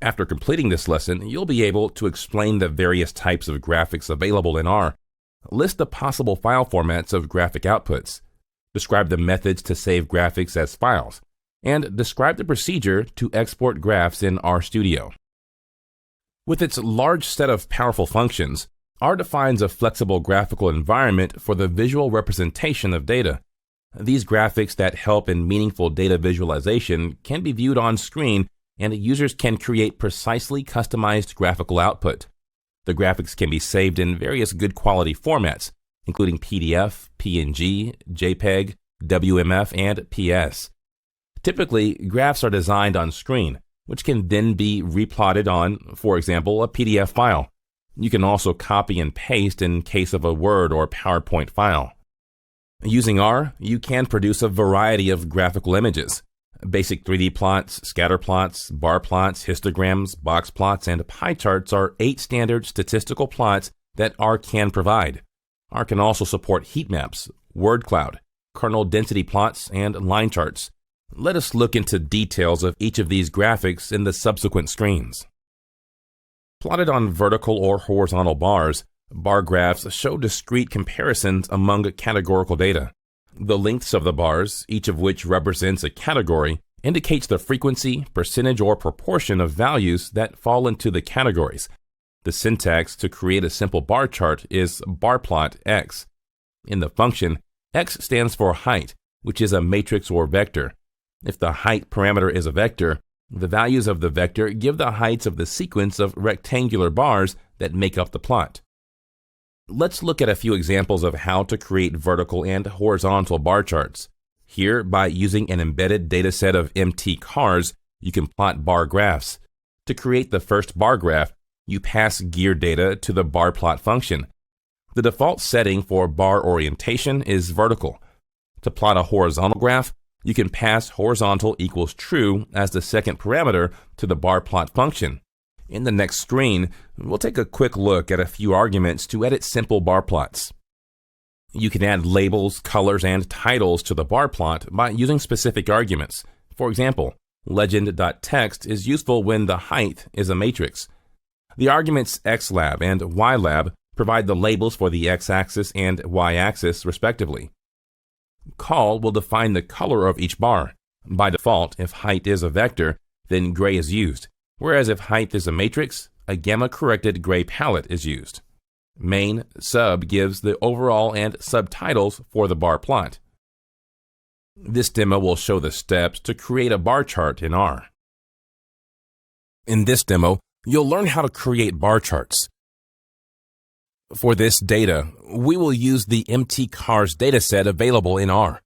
After completing this lesson, you'll be able to explain the various types of graphics available in R, list the possible file formats of graphic outputs, describe the methods to save graphics as files, and describe the procedure to export graphs in RStudio. With its large set of powerful functions, R defines a flexible graphical environment for the visual representation of data. These graphics that help in meaningful data visualization can be viewed on screen, and users can create precisely customized graphical output. The graphics can be saved in various good quality formats, including PDF, PNG, JPEG, WMF, and PS. Typically, graphs are designed on screen, which can then be replotted on, for example, a PDF file. You can also copy and paste in case of a Word or PowerPoint file. Using R, you can produce a variety of graphical images. Basic 3D plots, scatter plots, bar plots, histograms, box plots, and pie charts are 8 standard statistical plots that R can provide. R can also support heat maps, word cloud, kernel density plots, and line charts. Let us look into details of each of these graphics in the subsequent screens. Plotted on vertical or horizontal bars, bar graphs show discrete comparisons among categorical data. The lengths of the bars, each of which represents a category, indicates the frequency, percentage, or proportion of values that fall into the categories. The syntax to create a simple bar chart is barplot x. In the function, x stands for height, which is a matrix or vector. If the height parameter is a vector, the values of the vector give the heights of the sequence of rectangular bars that make up the plot. Let's look at a few examples of how to create vertical and horizontal bar charts. Here, by using an embedded dataset of MT cars, you can plot bar graphs. To create the first bar graph, you pass gear data to the bar plot function. The default setting for bar orientation is vertical. To plot a horizontal graph, you can pass horizontal equals true as the second parameter to the bar plot function. In the next screen, we'll take a quick look at a few arguments to edit simple bar plots. You can add labels, colors, and titles to the bar plot by using specific arguments. For example, legend.text is useful when the height is a matrix. The arguments xlab and ylab provide the labels for the x-axis and y-axis respectively. Call will define the color of each bar. By default, if height is a vector, then gray is used, whereas if height is a matrix, a gamma-corrected gray palette is used. Main sub gives the overall and subtitles for the bar plot. This demo will show the steps to create a bar chart in R. In this demo, you'll learn how to create bar charts. For this data, we will use the MT cars dataset available in R.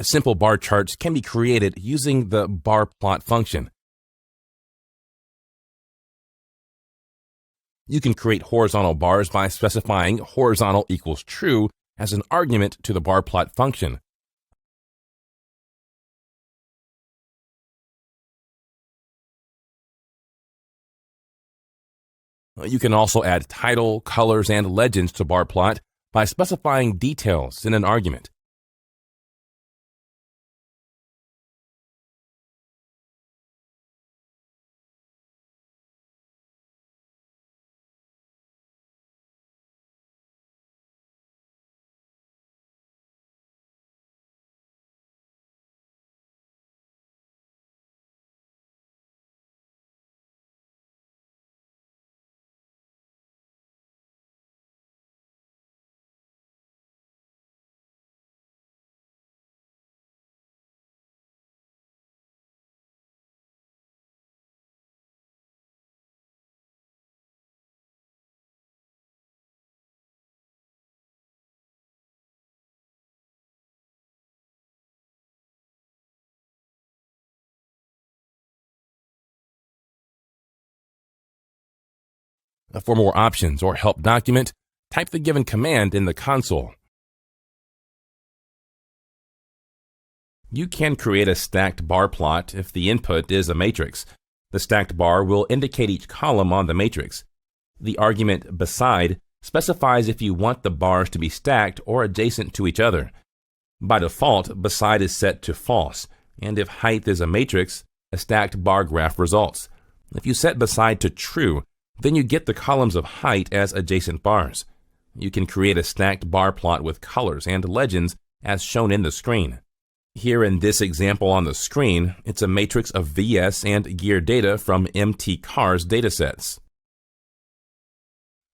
Simple bar charts can be created using the bar plot function. You can create horizontal bars by specifying horizontal equals true as an argument to the bar plot function. You can also add title, colors, and legends to bar plot by specifying details in an argument. For more options or help document, type the given command in the console. You can create a stacked bar plot if the input is a matrix. The stacked bar will indicate each column on the matrix. The argument beside specifies if you want the bars to be stacked or adjacent to each other. By default, beside is set to false, and if height is a matrix, a stacked bar graph results. If you set beside to true, then you get the columns of height as adjacent bars. You can create a stacked bar plot with colors and legends as shown in the screen. Here in this example on the screen, it's a matrix of VS and year data from MT cars datasets.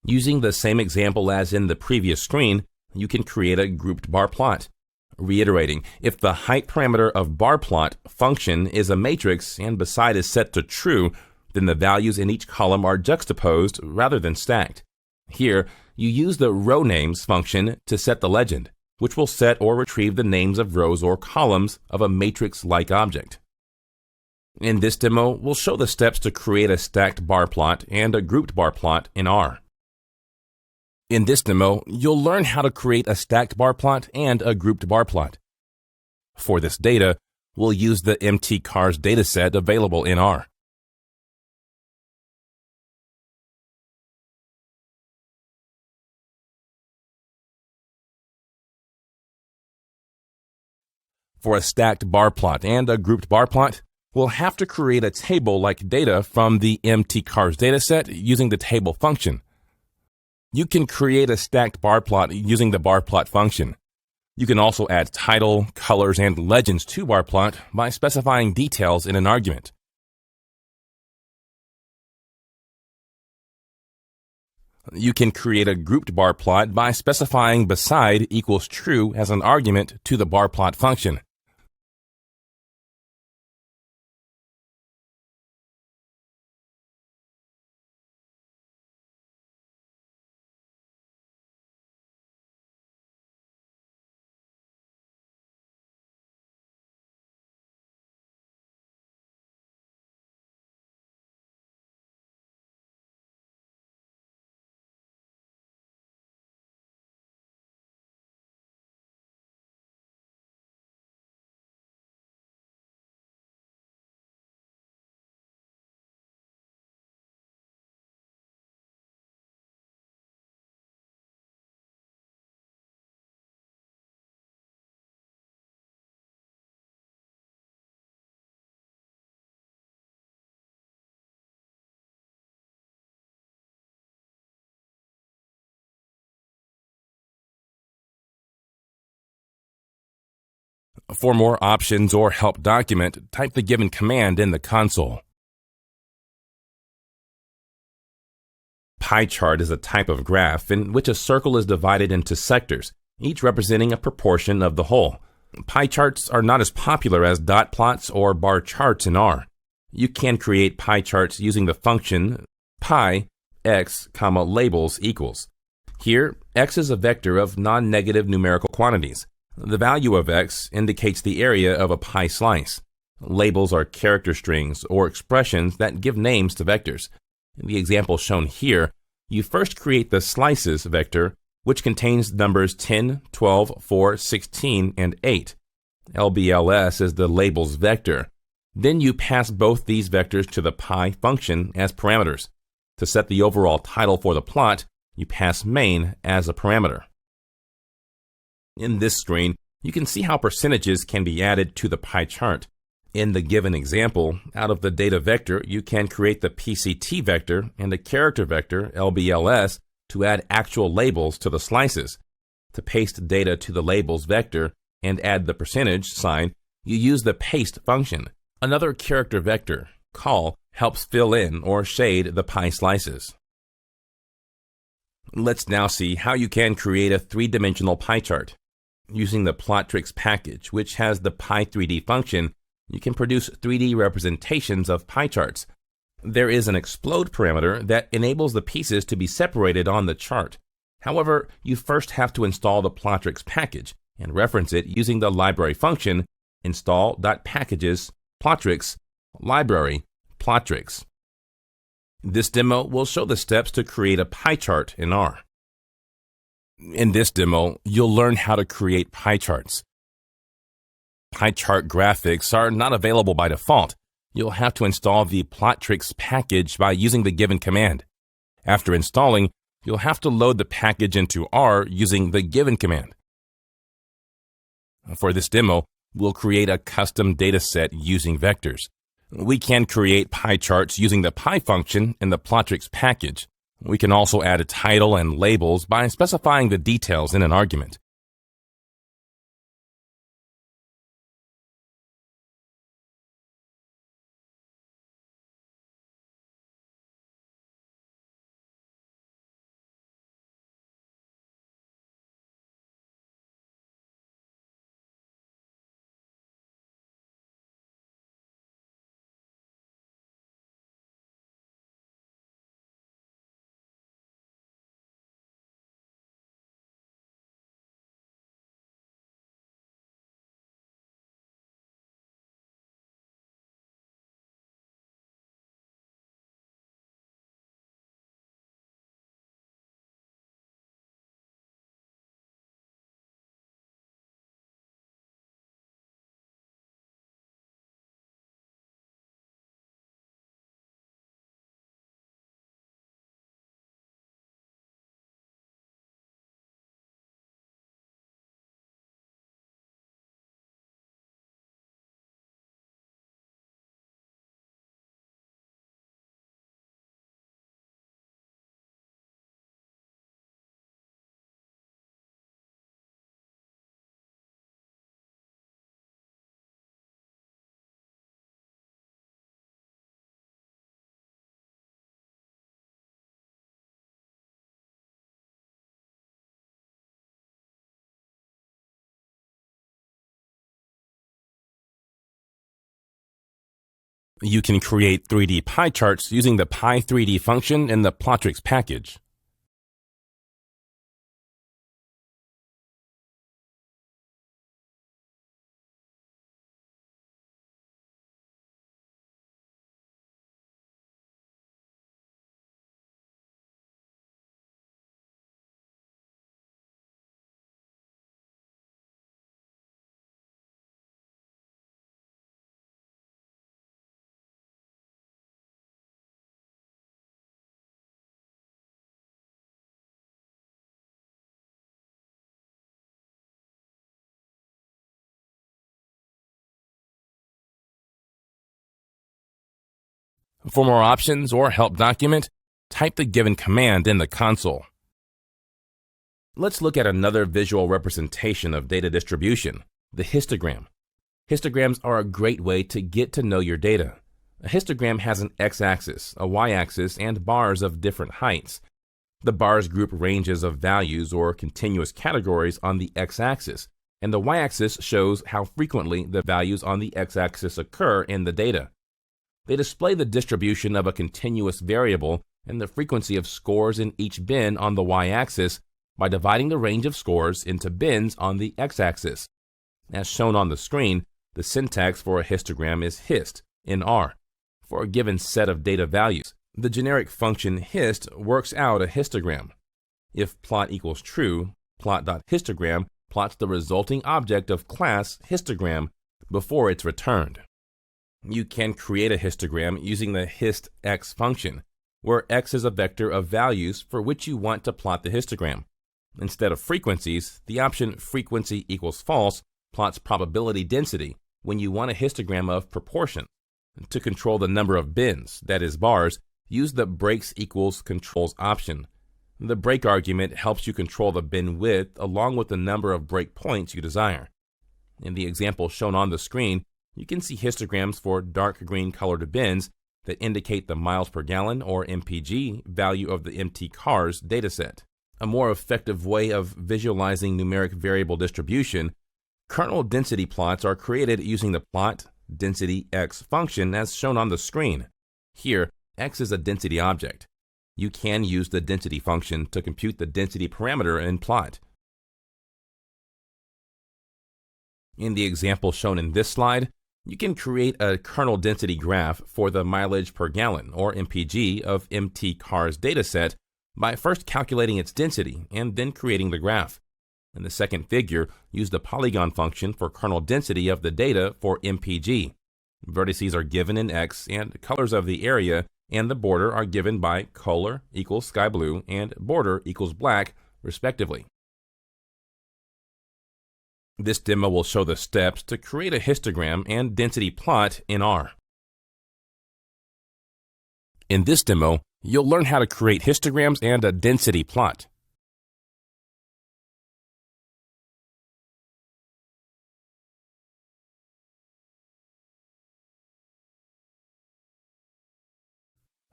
Using the same example as in the previous screen, you can create a grouped bar plot. Reiterating, if the height parameter of bar plot function is a matrix and beside is set to true, then the values in each column are juxtaposed rather than stacked. Here, you use the row names function to set the legend, which will set or retrieve the names of rows or columns of a matrix-like object. In this demo, we'll show the steps to create a stacked bar plot and a grouped bar plot in R. In this demo, you'll learn how to create a stacked bar plot and a grouped bar plot. For this data, we'll use the MT cars dataset available in R. For a stacked bar plot and a grouped bar plot, we'll have to create a table like data from the MT cars dataset using the table function. You can create a stacked bar plot using the bar plot function. You can also add title, colors, and legends to bar plot by specifying details in an argument. You can create a grouped bar plot by specifying beside equals true as an argument to the bar plot function. For more options or help document, type the given command in the console. Pie chart is a type of graph in which a circle is divided into sectors, each representing a proportion of the whole. Pie charts are not as popular as dot plots or bar charts in R. You can create pie charts using the function pie x, labels equals. Here, x is a vector of non-negative numerical quantities. The value of x indicates the area of a pie slice. Labels are character strings or expressions that give names to vectors. In the example shown here, you first create the slices vector, which contains numbers 10, 12, 4, 16, and 8. LBLS is the labels vector. Then you pass both these vectors to the pie function as parameters. To set the overall title for the plot, you pass main as a parameter. In this screen, you can see how percentages can be added to the pie chart. In the given example, out of the data vector, you can create the PCT vector and a character vector, LBLS, to add actual labels to the slices. To paste data to the labels vector and add the percentage sign, you use the paste function. Another character vector, call, helps fill in or shade the pie slices. Let's now see how you can create a three-dimensional pie chart. Using the Plottrix package, which has the Pie3D function, you can produce 3D representations of pie charts. There is an explode parameter that enables the pieces to be separated on the chart. However, you first have to install the Plottrix package and reference it using the library function install.packages Plottrix library Plottrix. This demo will show the steps to create a pie chart in R. In this demo, you'll learn how to create pie charts. Pie chart graphics are not available by default. You'll have to install the Plottrix package by using the given command. After installing, you'll have to load the package into R using the given command. For this demo, we'll create a custom data set using vectors. We can create pie charts using the pie function in the Plotrix package. We can also add a title and labels by specifying the details in an argument. You can create 3D pie charts using the pie 3D function in the Plotrix package. For more options or help document, type the given command in the console. Let's look at another visual representation of data distribution, the histogram. Histograms are a great way to get to know your data. A histogram has an x-axis, a y-axis, and bars of different heights. The bars group ranges of values or continuous categories on the x-axis, and the y-axis shows how frequently the values on the x-axis occur in the data. They display the distribution of a continuous variable and the frequency of scores in each bin on the y-axis by dividing the range of scores into bins on the x-axis. As shown on the screen, the syntax for a histogram is hist in R. For a given set of data values, the generic function hist works out a histogram. If plot equals true, plot.histogram plots the resulting object of class histogram before it's returned. You can create a histogram using the histx function, where x is a vector of values for which you want to plot the histogram. Instead of frequencies, the option frequency equals false plots probability density when you want a histogram of proportion. To control the number of bins, that is bars, use the breaks equals controls option. The break argument helps you control the bin width along with the number of breakpoints you desire. In the example shown on the screen, you can see histograms for dark green colored bins that indicate the miles per gallon or mpg value of the MT cars dataset. A more effective way of visualizing numeric variable distribution, kernel density plots are created using the plot density x function as shown on the screen. Here, x is a density object. You can use the density function to compute the density parameter in plot. In the example shown in this slide, you can create a kernel density graph for the mileage per gallon, or MPG, of MT cars dataset by first calculating its density and then creating the graph. In the second figure, use the polygon function for kernel density of the data for MPG. Vertices are given in X and colors of the area and the border are given by color equals sky blue and border equals black, respectively. This demo will show the steps to create a histogram and density plot in R. In this demo, you'll learn how to create histograms and a density plot.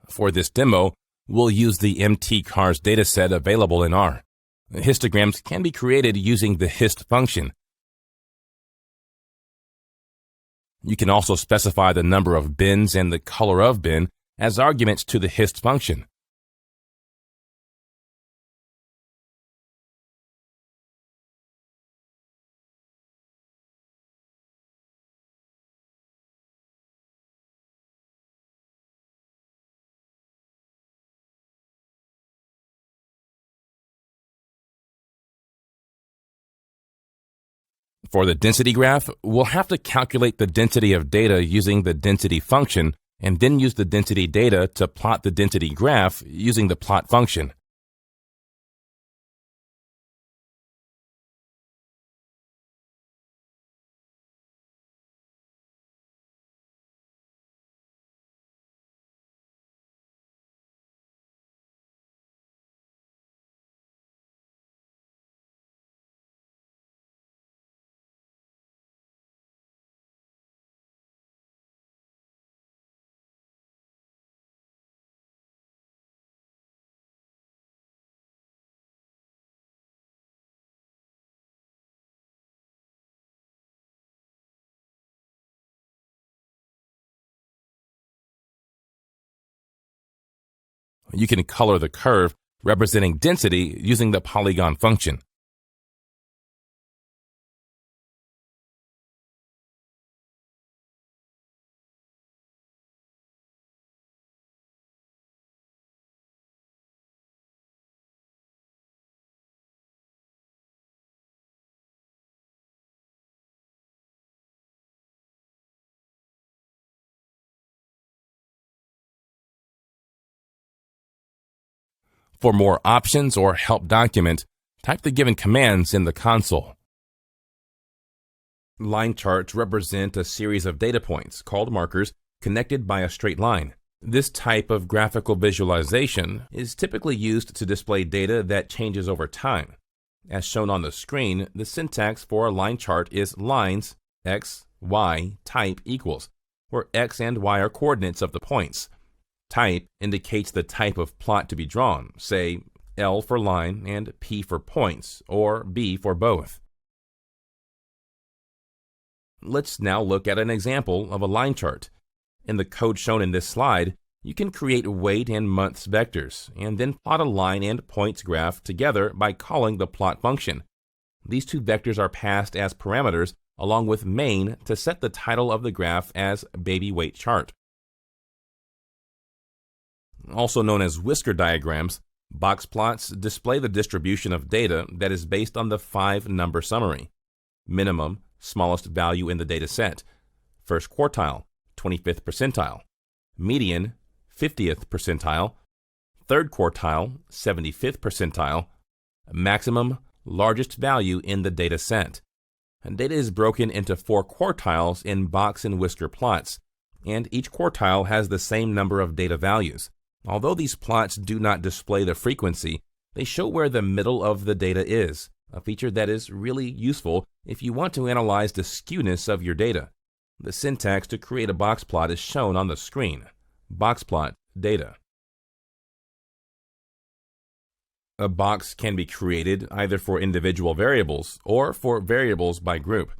For this demo, we'll use the mtcars dataset available in R. Histograms can be created using the hist function. You can also specify the number of bins and the color of bin as arguments to the hist function. For the density graph, we'll have to calculate the density of data using the density function and then use the density data to plot the density graph using the plot function. You can color the curve representing density using the polygon function. For more options or help document, type the given commands in the console. Line charts represent a series of data points, called markers, connected by a straight line. This type of graphical visualization is typically used to display data that changes over time. As shown on the screen, the syntax for a line chart is lines, x, y, type equals, where x and y are coordinates of the points. Type indicates the type of plot to be drawn, say L for line and P for points, or B for both. Let's now look at an example of a line chart. In the code shown in this slide, you can create weight and months vectors, and then plot a line and points graph together by calling the plot function. These two vectors are passed as parameters along with main to set the title of the graph as baby weight chart. Also known as whisker diagrams, box plots display the distribution of data that is based on the 5-number summary: minimum, smallest value in the data set; first quartile, 25th percentile; median, 50th percentile; third quartile, 75th percentile; maximum, largest value in the data set. And data is broken into 4 quartiles in box and whisker plots, and each quartile has the same number of data values. Although these plots do not display the frequency, they show where the middle of the data is, a feature that is really useful if you want to analyze the skewness of your data. The syntax to create a box plot is shown on the screen. Box plot data. A box can be created either for individual variables or for variables by group.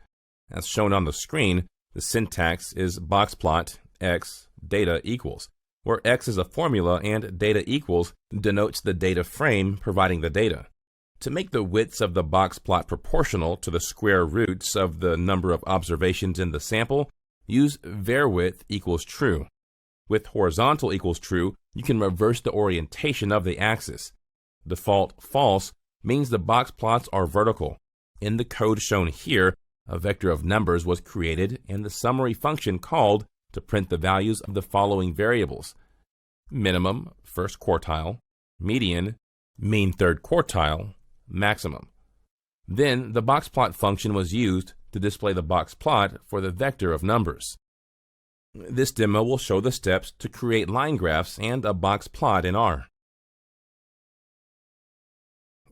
As shown on the screen, the syntax is boxplot x data equals, where x is a formula and data equals denotes the data frame providing the data. To make the widths of the box plot proportional to the square roots of the number of observations in the sample, use varWidth equals true. With horizontal equals true, you can reverse the orientation of the axis. Default false means the box plots are vertical. In the code shown here, a vector of numbers was created and the summary function called to print the values of the following variables. minimum, first quartile, median, mean third quartile, maximum. Then the box plot function was used to display the box plot for the vector of numbers. This demo will show the steps to create line graphs and a box plot in R.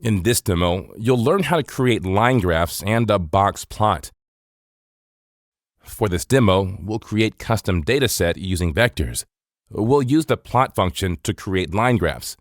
In this demo, you'll learn how to create line graphs and a box plot. For this demo, we'll create custom dataset using vectors. We'll use the plot function to create line graphs.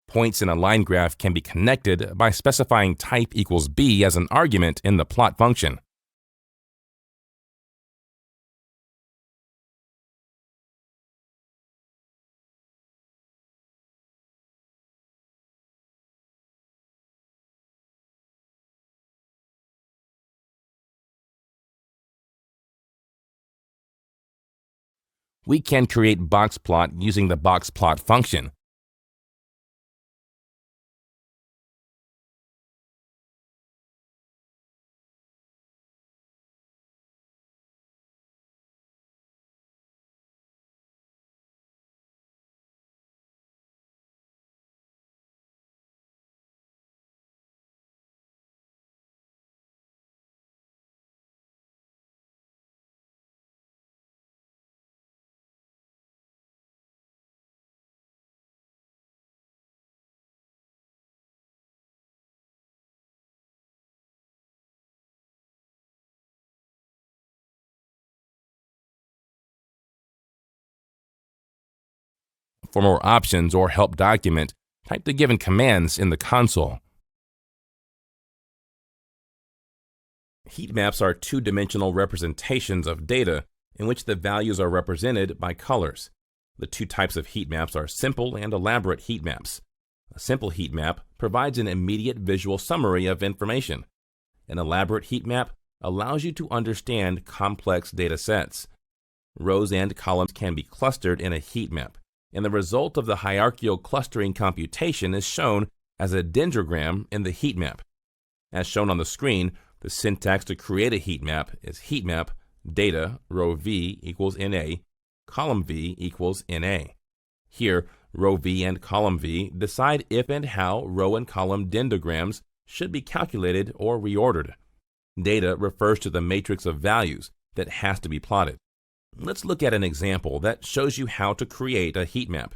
Points in a line graph can be connected by specifying type equals b as an argument in the plot function. We can create box plot using the box plot function. For more options or help document, type the given commands in the console. Heat maps are two-dimensional representations of data in which the values are represented by colors. The two types of heat maps are simple and elaborate heat maps. A simple heat map provides an immediate visual summary of information. An elaborate heat map allows you to understand complex data sets. Rows and columns can be clustered in a heat map, and the result of the hierarchical clustering computation is shown as a dendrogram in the heat map. As shown on the screen, the syntax to create a heat map is heat map data row v equals NA, column v equals NA. Here, row v and column v decide if and how row and column dendrograms should be calculated or reordered. Data refers to the matrix of values that has to be plotted. Let's look at an example that shows you how to create a heat map.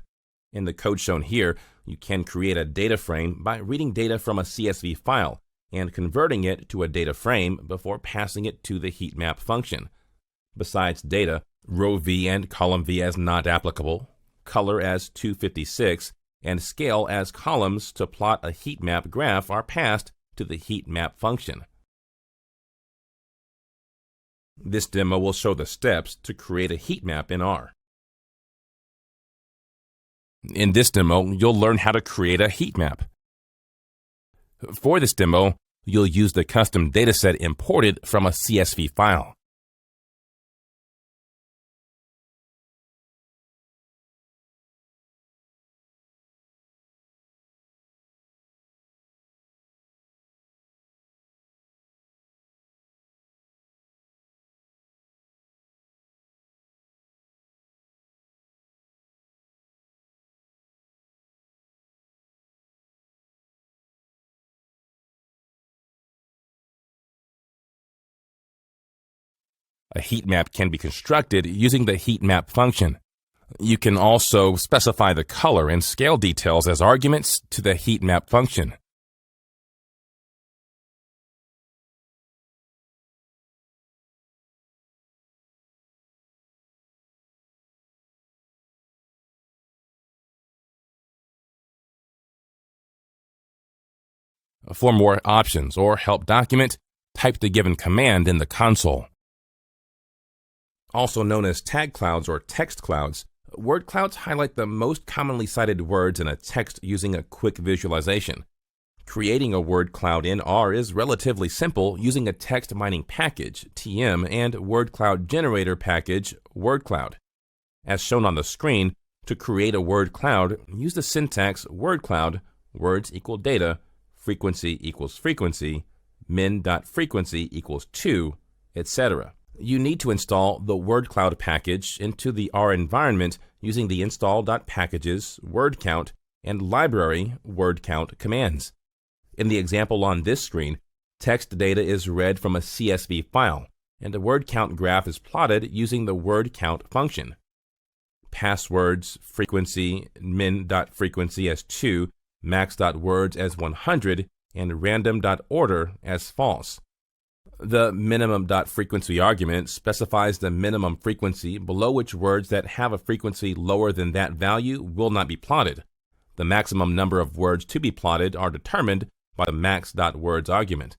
In the code shown here, you can create a data frame by reading data from a CSV file and converting it to a data frame before passing it to the heat map function. Besides data, row v and column v as not applicable, color as 256, and scale as columns to plot a heat map graph are passed to the heat map function. This demo will show the steps to create a heat map in R. In this demo, you'll learn how to create a heat map. For this demo, you'll use the custom dataset imported from a CSV file. A heat map can be constructed using the heat map function. You can also specify the color and scale details as arguments to the heat map function. For more options or help document, type the given command in the console. Also known as tag clouds or text clouds, word clouds highlight the most commonly cited words in a text using a quick visualization. Creating a word cloud in R is relatively simple using a text mining package, TM, and word cloud generator package, word cloud. As shown on the screen, to create a word cloud, use the syntax word cloud, words equal data, frequency equals frequency, min.frequency equals 2, etc. You need to install the word cloud package into the R environment using the install.packages, word count, and library word count commands. In the example on this screen, text data is read from a CSV file, and a word count graph is plotted using the word count function. Passwords, frequency, min.frequency as 2, max.words as 100, and random.order as false. The minimum.frequency argument specifies the minimum frequency below which words that have a frequency lower than that value will not be plotted. The maximum number of words to be plotted are determined by the max.words argument.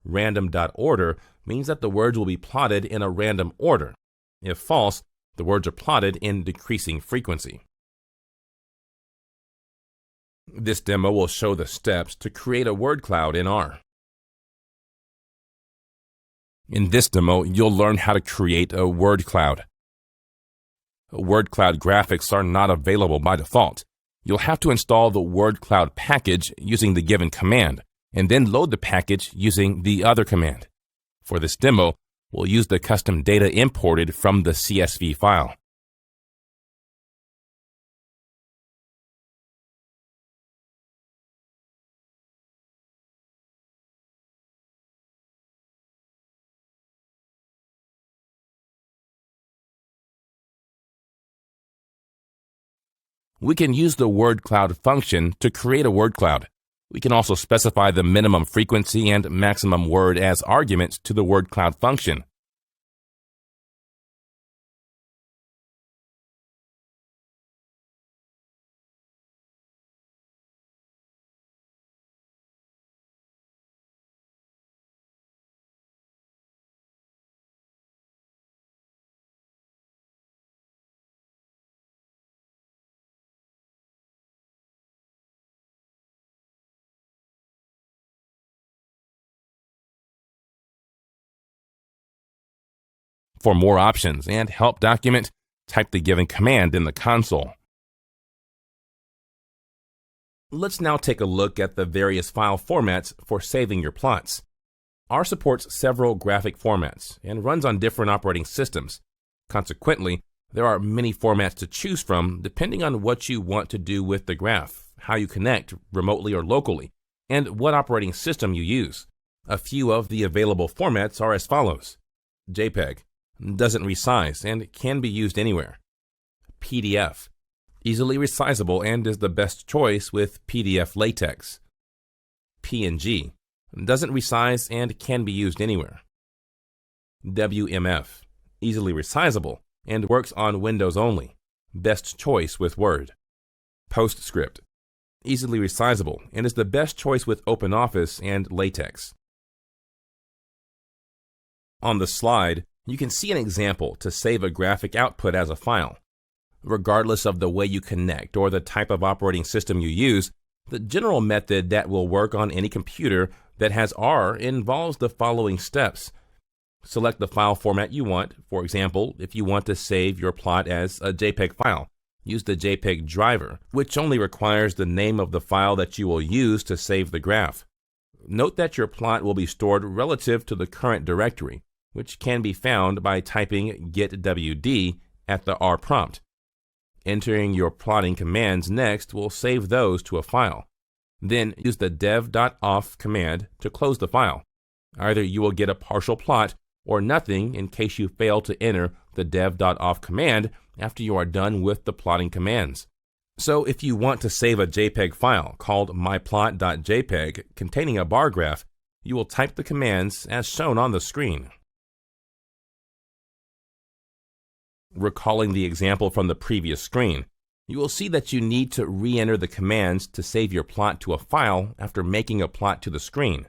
Random.order means that the words will be plotted in a random order. If false, the words are plotted in decreasing frequency. This demo will show the steps to create a word cloud in R. In this demo, you'll learn how to create a word cloud. Word cloud graphics are not available by default. You'll have to install the word cloud package using the given command, and then load the package using the other command. For this demo, we'll use the custom data imported from the CSV file. We can use the word cloud function to create a word cloud. We can also specify the minimum frequency and maximum word as arguments to the word cloud function. For more options and help document, type the given command in the console. Let's now take a look at the various file formats for saving your plots. R supports several graphic formats and runs on different operating systems. Consequently, there are many formats to choose from depending on what you want to do with the graph, how you connect remotely or locally, and what operating system you use. A few of the available formats are as follows. JPEG doesn't resize and can be used anywhere. PDF, easily resizable and is the best choice with PDF latex. PNG, doesn't resize and can be used anywhere. WMF, easily resizable and works on Windows only, best choice with Word. PostScript, easily resizable and is the best choice with OpenOffice and latex. On the slide, you can see an example to save a graphic output as a file. Regardless of the way you connect or the type of operating system you use, the general method that will work on any computer that has R involves the following steps. Select the file format you want. For example, if you want to save your plot as a JPEG file, use the JPEG driver, which only requires the name of the file that you will use to save the graph. Note that your plot will be stored relative to the current directory, which can be found by typing getwd at the R prompt. Entering your plotting commands next will save those to a file. Then use the dev.off command to close the file. Either you will get a partial plot or nothing in case you fail to enter the dev.off command after you are done with the plotting commands. So if you want to save a JPEG file called myplot.jpg containing a bar graph, you will type the commands as shown on the screen. Recalling the example from the previous screen, you will see that you need to re-enter the commands to save your plot to a file after making a plot to the screen.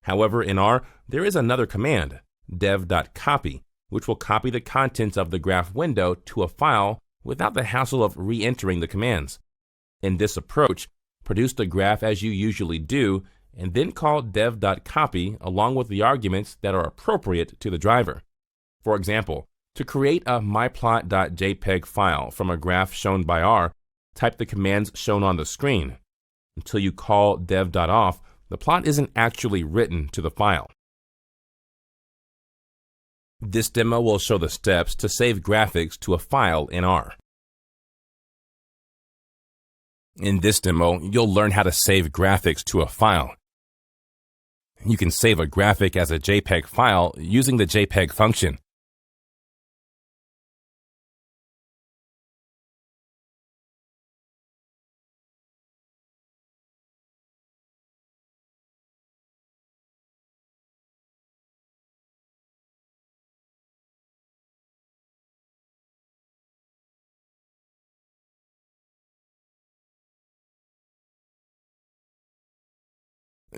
However, in R, there is another command, dev.copy, which will copy the contents of the graph window to a file without the hassle of re-entering the commands. In this approach, produce the graph as you usually do and then call dev.copy along with the arguments that are appropriate to the driver. For example, to create a myplot.jpg file from a graph shown by R, type the commands shown on the screen. Until you call dev.auth, the plot isn't actually written to the file. This demo will show the steps to save graphics to a file in R. In this demo, you'll learn how to save graphics to a file. You can save a graphic as a JPEG file using the JPEG function.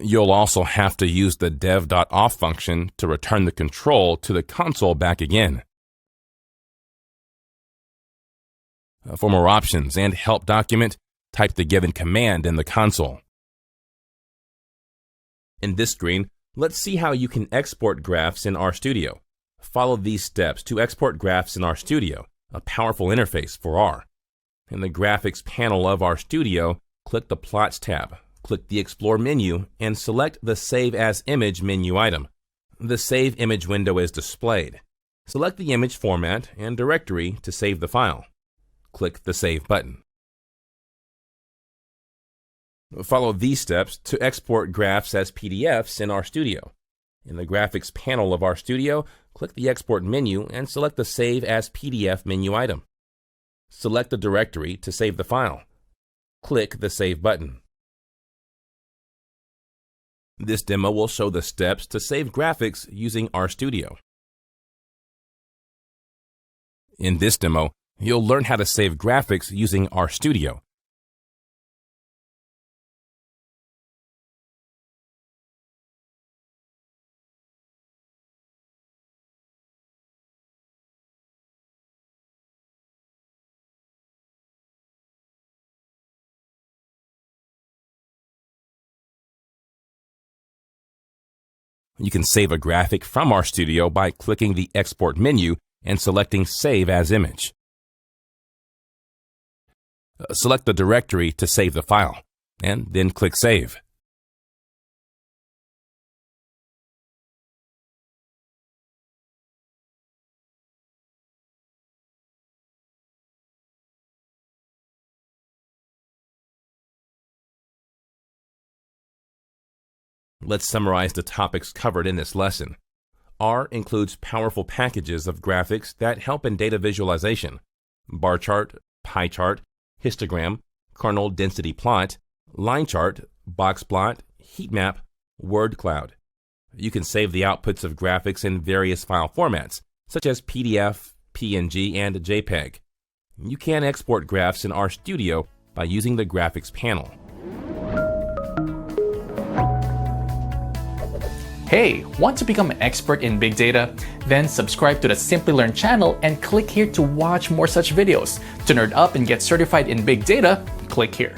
You'll also have to use the dev.auth function to return the control to the console back again. For more options and help document, type the given command in the console. In this screen, let's see how you can export graphs in RStudio. Follow these steps to export graphs in RStudio, a powerful interface for R. In the graphics panel of RStudio, click the Plots tab. Click the Explore menu and select the Save as Image menu item. The Save Image window is displayed. Select the image format and directory to save the file. Click the Save button. Follow these steps to export graphs as PDFs in RStudio. In the Graphics panel of RStudio, click the Export menu and select the Save as PDF menu item. Select the directory to save the file. Click the Save button. This demo will show the steps to save graphics using RStudio. In this demo, you'll learn how to save graphics using RStudio. You can save a graphic from RStudio by clicking the Export menu and selecting Save as Image. Select the directory to save the file, and then click Save. Let's summarize the topics covered in this lesson. R includes powerful packages of graphics that help in data visualization: bar chart, pie chart, histogram, kernel density plot, line chart, box plot, heat map, word cloud. You can save the outputs of graphics in various file formats, such as PDF, PNG, and JPEG. You can export graphs in RStudio by using the graphics panel. Hey, want to become an expert in big data? Then subscribe to the Simplilearn channel and click here to watch more such videos. To nerd up and get certified in big data, click here.